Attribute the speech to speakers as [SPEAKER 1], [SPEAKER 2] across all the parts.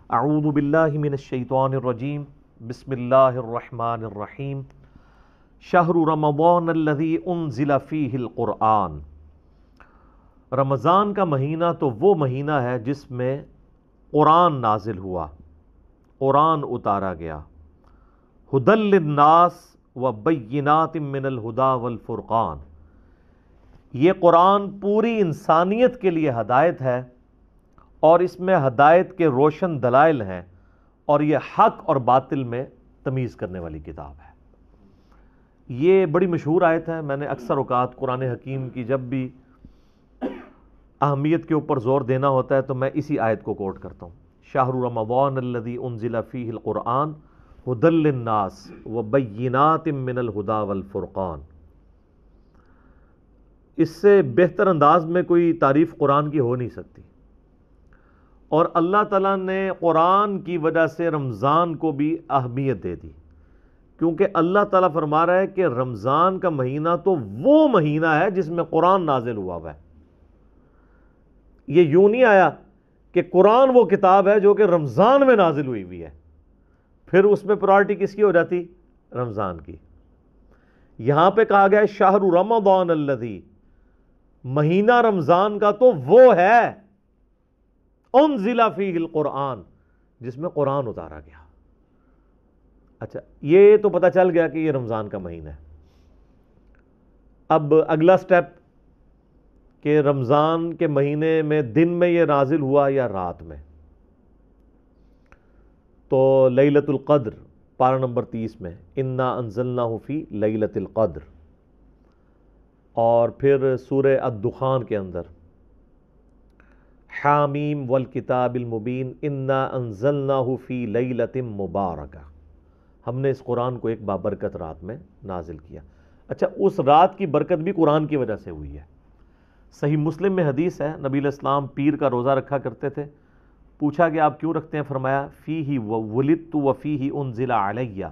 [SPEAKER 1] اعوذ باللہ من الشیطان الرجیم بسم اللہ الرحمن الرحیم شہر رمضان الذی انزل فیہ القرآن۔ رمضان کا مہینہ تو وہ مہینہ ہے جس میں قرآن نازل ہوا، قرآن اتارا گیا۔ ھدی للناس وبینات من الہدی والفرقان، یہ قرآن پوری انسانیت کے لیے ہدایت ہے اور اس میں ہدایت کے روشن دلائل ہیں، اور یہ حق اور باطل میں تمیز کرنے والی کتاب ہے۔ یہ بڑی مشہور آیت ہے، میں نے اکثر اوقات قرآن حکیم کی جب بھی اہمیت کے اوپر زور دینا ہوتا ہے تو میں اسی آیت کو کوٹ کرتا ہوں، شہر رمضان الذی انزل فیہ القرآن ھدی للناس وبینات من الہدی والفرقان۔ اس سے بہتر انداز میں کوئی تعریف قرآن کی ہو نہیں سکتی، اور اللہ تعالیٰ نے قرآن کی وجہ سے رمضان کو بھی اہمیت دے دی، کیونکہ اللہ تعالیٰ فرما رہا ہے کہ رمضان کا مہینہ تو وہ مہینہ ہے جس میں قرآن نازل ہوا ہے۔ یہ یوں نہیں آیا کہ قرآن وہ کتاب ہے جو کہ رمضان میں نازل ہوئی ہے، پھر اس میں پرائرٹی کس کی ہو جاتی؟ رمضان کی۔ یہاں پہ کہا گیا شہر رمضان الذی، مہینہ رمضان کا تو وہ ہے انزل فیہ القرآن، جس میں قرآن اتارا گیا۔ اچھا، یہ تو پتہ چل گیا کہ یہ رمضان کا مہینہ ہے۔ اب اگلا سٹیپ کہ رمضان کے مہینے میں دن میں یہ نازل ہوا یا رات میں؟ تو لیلۃ القدر پارہ نمبر 30 میں انا انزلناہ فی لیلۃ القدر، اور پھر سورہ الدخان کے اندر حامیم والکتاب المبین انا انزلناہ فی لیلۃ مبارکہ، ہم نے اس قرآن کو ایک بابرکت رات میں نازل کیا۔ اچھا، اس رات کی برکت بھی قرآن کی وجہ سے ہوئی ہے۔ صحیح مسلم میں حدیث ہے، نبی علیہ السلام پیر کا روزہ رکھا کرتے تھے۔ پوچھا کہ آپ کیوں رکھتے ہیں؟ فرمایا فیہ ولدت وفیہ انزل علیہ،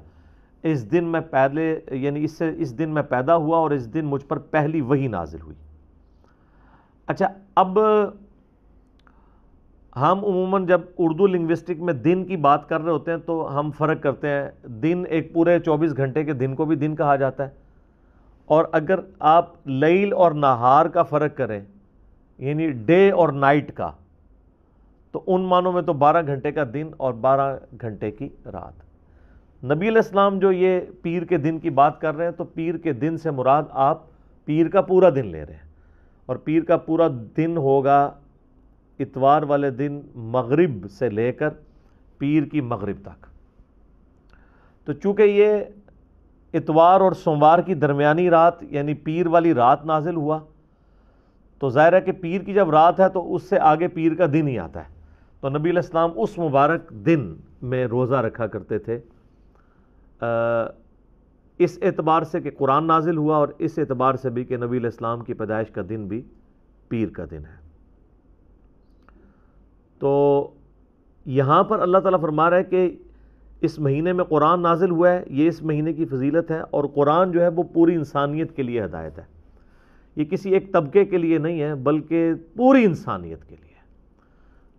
[SPEAKER 1] اس دن میں پہلے یعنی اس دن میں پیدا ہوا اور اس دن مجھ پر پہلی وحی نازل ہوئی۔ اچھا، اب ہم عموماً جب اردو لنگوسٹک میں دن کی بات کر رہے ہوتے ہیں تو ہم فرق کرتے ہیں، دن ایک پورے 24 گھنٹے کے دن کو بھی دن کہا جاتا ہے، اور اگر آپ لیل اور نہار کا فرق کریں یعنی ڈے اور نائٹ کا، تو ان معنوں میں تو 12 گھنٹے کا دن اور 12 گھنٹے کی رات۔ نبی علیہ السلام جو یہ پیر کے دن کی بات کر رہے ہیں تو پیر کے دن سے مراد آپ پیر کا پورا دن لے رہے ہیں، اور پیر کا پورا دن ہوگا اتوار والے دن مغرب سے لے کر پیر کی مغرب تک۔ تو چونکہ یہ اتوار اور سوموار کی درمیانی رات یعنی پیر والی رات نازل ہوا، تو ظاہر ہے کہ پیر کی جب رات ہے تو اس سے آگے پیر کا دن ہی آتا ہے، تو نبی علیہ السلام اس مبارک دن میں روزہ رکھا کرتے تھے، اس اعتبار سے کہ قرآن نازل ہوا، اور اس اعتبار سے بھی کہ نبی علیہ السلام کی پیدائش کا دن بھی پیر کا دن ہے۔ تو یہاں پر اللہ تعالیٰ فرما رہا ہے کہ اس مہینے میں قرآن نازل ہوا ہے، یہ اس مہینے کی فضیلت ہے، اور قرآن جو ہے وہ پوری انسانیت کے لیے ہدایت ہے۔ یہ کسی ایک طبقے کے لیے نہیں ہے بلکہ پوری انسانیت کے لیے۔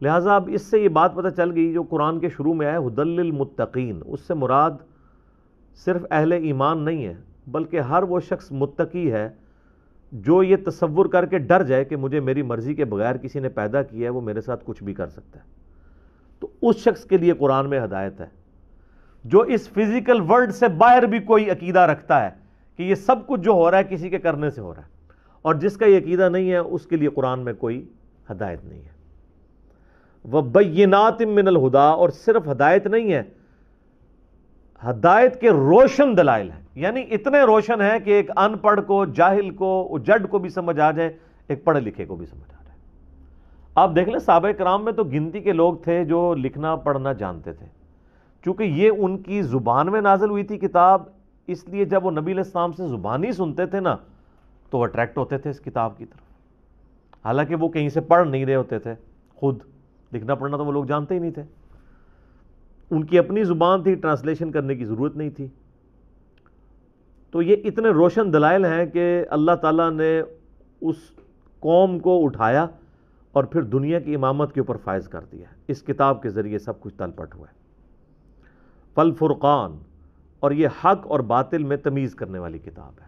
[SPEAKER 1] لہٰذا اب اس سے یہ بات پتہ چل گئی جو قرآن کے شروع میں آیا ھدی للمتقین، اس سے مراد صرف اہل ایمان نہیں ہے بلکہ ہر وہ شخص متقی ہے جو یہ تصور کر کے ڈر جائے کہ مجھے میری مرضی کے بغیر کسی نے پیدا کیا ہے، وہ میرے ساتھ کچھ بھی کر سکتا ہے، تو اس شخص کے لیے قرآن میں ہدایت ہے۔ جو اس فزیکل ورلڈ سے باہر بھی کوئی عقیدہ رکھتا ہے کہ یہ سب کچھ جو ہو رہا ہے کسی کے کرنے سے ہو رہا ہے، اور جس کا یہ عقیدہ نہیں ہے اس کے لیے قرآن میں کوئی ہدایت نہیں ہے۔ وَبَيِّنَاتٍ مِّنَ الْهُدَىٰ، اور صرف ہدایت نہیں ہے، ہدایت کے روشن دلائل ہیں، یعنی اتنے روشن ہیں کہ ایک ان پڑھ کو، جاہل کو، جڈ کو بھی سمجھ آ جائے، ایک پڑھے لکھے کو بھی سمجھ آ جائے۔ آپ دیکھ لیں صحابہ کرام میں تو گنتی کے لوگ تھے جو لکھنا پڑھنا جانتے تھے، چونکہ یہ ان کی زبان میں نازل ہوئی تھی کتاب، اس لیے جب وہ نبی علیہ السلام سے زبانی سنتے تھے نا تو وہ اٹریکٹ ہوتے تھے اس کتاب کی طرف، حالانکہ وہ کہیں سے پڑھ نہیں رہے ہوتے تھے، خود لکھنا پڑھنا تو وہ لوگ جانتے ہی نہیں تھے، ان کی اپنی زبان تھی، ٹرانسلیشن کرنے کی ضرورت نہیں تھی۔ تو یہ اتنے روشن دلائل ہیں کہ اللہ تعالیٰ نے اس قوم کو اٹھایا اور پھر دنیا کی امامت کے اوپر فائز کر دیا ہے۔ اس کتاب کے ذریعے سب کچھ تل پٹ ہوا ہے۔ فالفرقان، اور یہ حق اور باطل میں تمیز کرنے والی کتاب ہے۔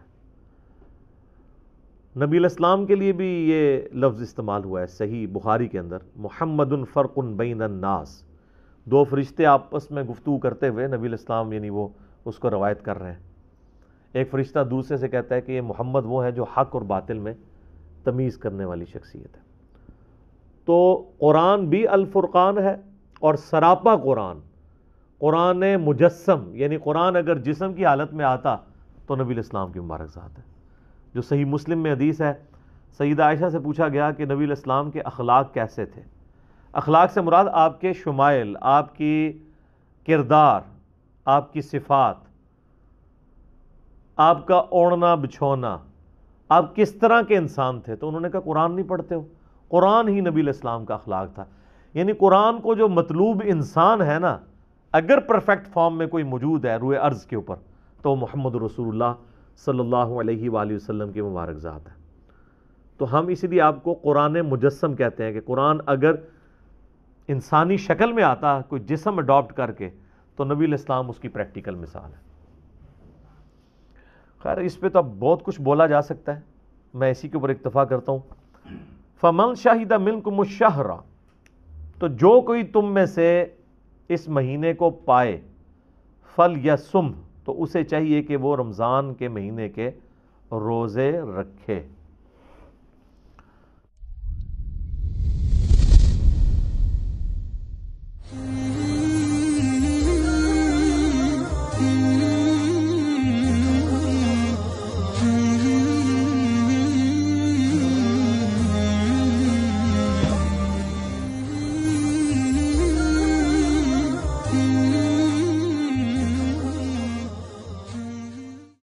[SPEAKER 1] نبی الاسلام کے لیے بھی یہ لفظ استعمال ہوا ہے صحیح بخاری کے اندر، محمد فرق بین الناس۔ دو فرشتے آپس میں گفتگو کرتے ہوئے نبی الاسلام یعنی وہ اس کو روایت کر رہے ہیں۔ ایک فرشتہ دوسرے سے کہتا ہے کہ یہ محمد وہ ہے جو حق اور باطل میں تمیز کرنے والی شخصیت ہے۔ تو قرآن بھی الفرقان ہے، اور سراپا قرآن مجسم، یعنی قرآن اگر جسم کی حالت میں آتا تو نبی الاسلام کی مبارک ذات ہے۔ جو صحیح مسلم میں حدیث ہے، سیدہ عائشہ سے پوچھا گیا کہ نبی الاسلام کے اخلاق کیسے تھے؟ اخلاق سے مراد آپ کے شمائل، آپ کی کردار، آپ کی صفات، آپ کا اوڑھنا بچھونا، آپ کس طرح کے انسان تھے؟ تو انہوں نے کہا قرآن نہیں پڑھتے ہو؟ قرآن ہی نبی الاسلام کا اخلاق تھا۔ یعنی قرآن کو جو مطلوب انسان ہے نا، اگر پرفیکٹ فارم میں کوئی موجود ہے روئے ارض کے اوپر تو محمد رسول اللہ صلی اللہ علیہ وآلہ وسلم کی مبارک ذات ہے۔ تو ہم اسی لیے آپ کو قرآن مجسم کہتے ہیں کہ قرآن اگر انسانی شکل میں آتا، کوئی جسم اڈاپٹ کر کے، تو نبی الاسلام اس کی پریکٹیکل مثال ہے۔ خیر اس پہ تو اب بہت کچھ بولا جا سکتا ہے، میں اسی کے اوپر اکتفا کرتا ہوں۔ فَمَنْ شَهِدَ مِنْكُمُ الشَّهْرَ، تو جو کوئی تم میں سے اس مہینے کو پائے، فَلْيَصُمْ، تو اسے چاہیے کہ وہ رمضان کے مہینے کے روزے رکھے۔